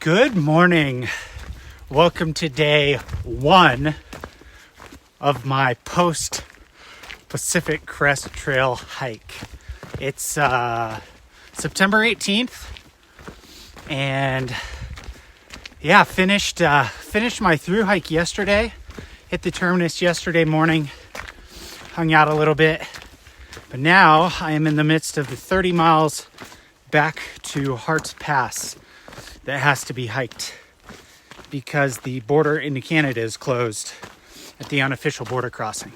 Good morning. Welcome to day one of my post Pacific Crest Trail hike. It's September 18th and finished my through hike yesterday. Hit the terminus yesterday morning, hung out a little bit, but now I am in the midst of the 30 miles back to Hart's Pass that has to be hiked because the border into Canada is closed at the unofficial border crossing.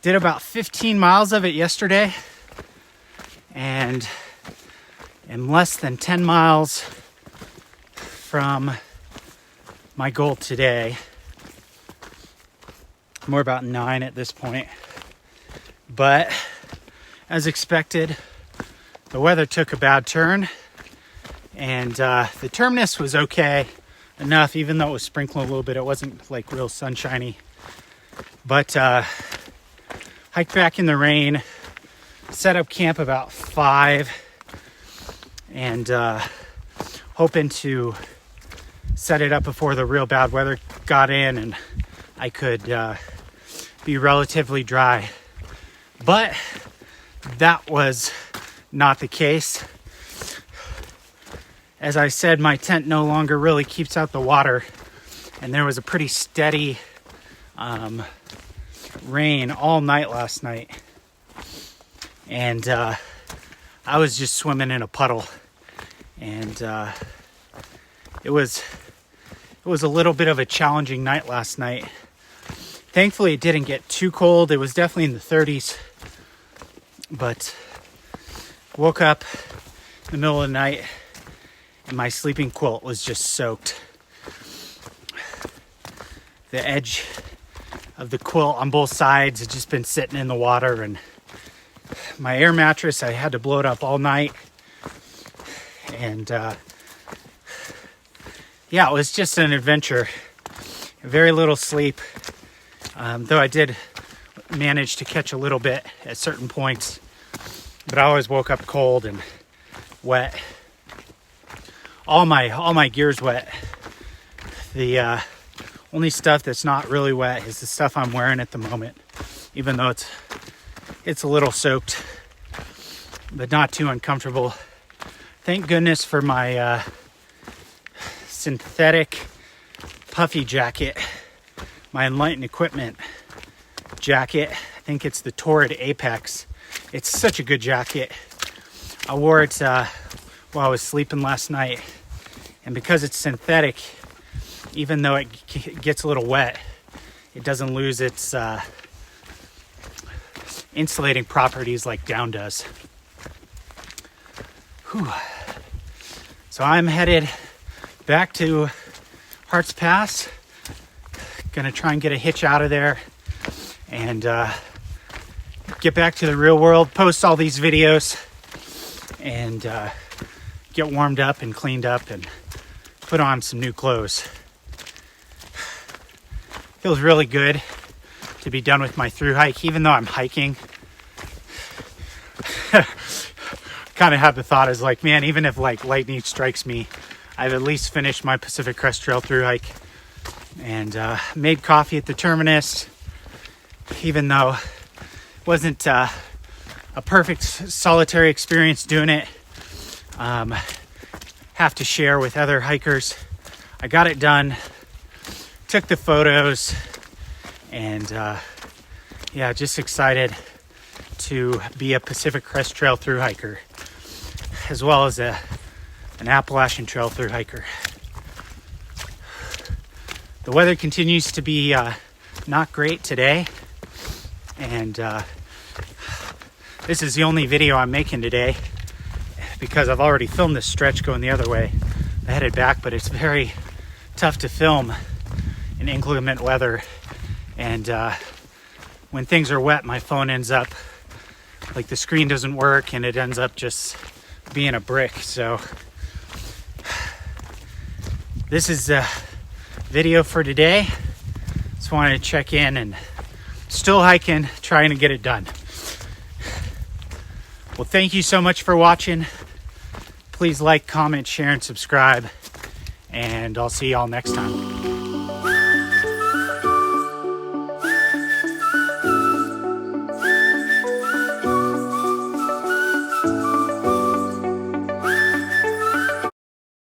Did about 15 miles of it yesterday and am less than 10 miles from my goal today. More about 9 at this point. But as expected, the weather took a bad turn, and the terminus was okay enough, even though it was sprinkling a little bit. It wasn't like real sunshiny, but hiked back in the rain, set up camp about 5, and hoping to set it up before the real bad weather got in and I could be relatively dry. But that was not the case. As I said, my tent no longer really keeps out the water, and there was a pretty steady rain all night last night, and I was just swimming in a puddle, and it was a little bit of a challenging night last night. Thankfully it didn't get too cold. It was definitely in the 30s, but woke up in the middle of the night and my sleeping quilt was just soaked. The edge of the quilt on both sides had just been sitting in the water, and my air mattress, I had to blow it up all night. And it was just an adventure. Very little sleep, though I did manage to catch a little bit at certain points. But I always woke up cold and wet. All my gear's wet. The only stuff that's not really wet is the stuff I'm wearing at the moment, even though it's a little soaked, but not too uncomfortable. Thank goodness for my synthetic puffy jacket, my Enlightened Equipment jacket. I think it's the Torrid Apex. It's such a good jacket. I wore it while I was sleeping last night. And because it's synthetic, even though it gets a little wet, it doesn't lose its insulating properties like down does. Whew. So I'm headed back to Hart's Pass. Gonna try and get a hitch out of there and get back to the real world, post all these videos, and get warmed up and cleaned up and put on some new clothes. Feels really good to be done with my through hike, even though I'm hiking. Kind of had the thought as like, man, even if like lightning strikes me, I've at least finished my Pacific Crest Trail through hike, and made coffee at the terminus, even though it wasn't a perfect solitary experience doing it. Have to share with other hikers. I got it done, took the photos, and just excited to be a Pacific Crest Trail through hiker, as well as an Appalachian Trail through hiker. The weather continues to be not great today, and this is the only video I'm making today because I've already filmed this stretch going the other way. I headed back, but it's very tough to film in inclement weather, and when things are wet, my phone ends up like the screen doesn't work and it ends up just being a brick. So this is the video for today. Just wanted to check in, and still hiking, trying to get it done. Well, thank you so much for watching. please like, comment, share, and subscribe. And I'll see y'all next time.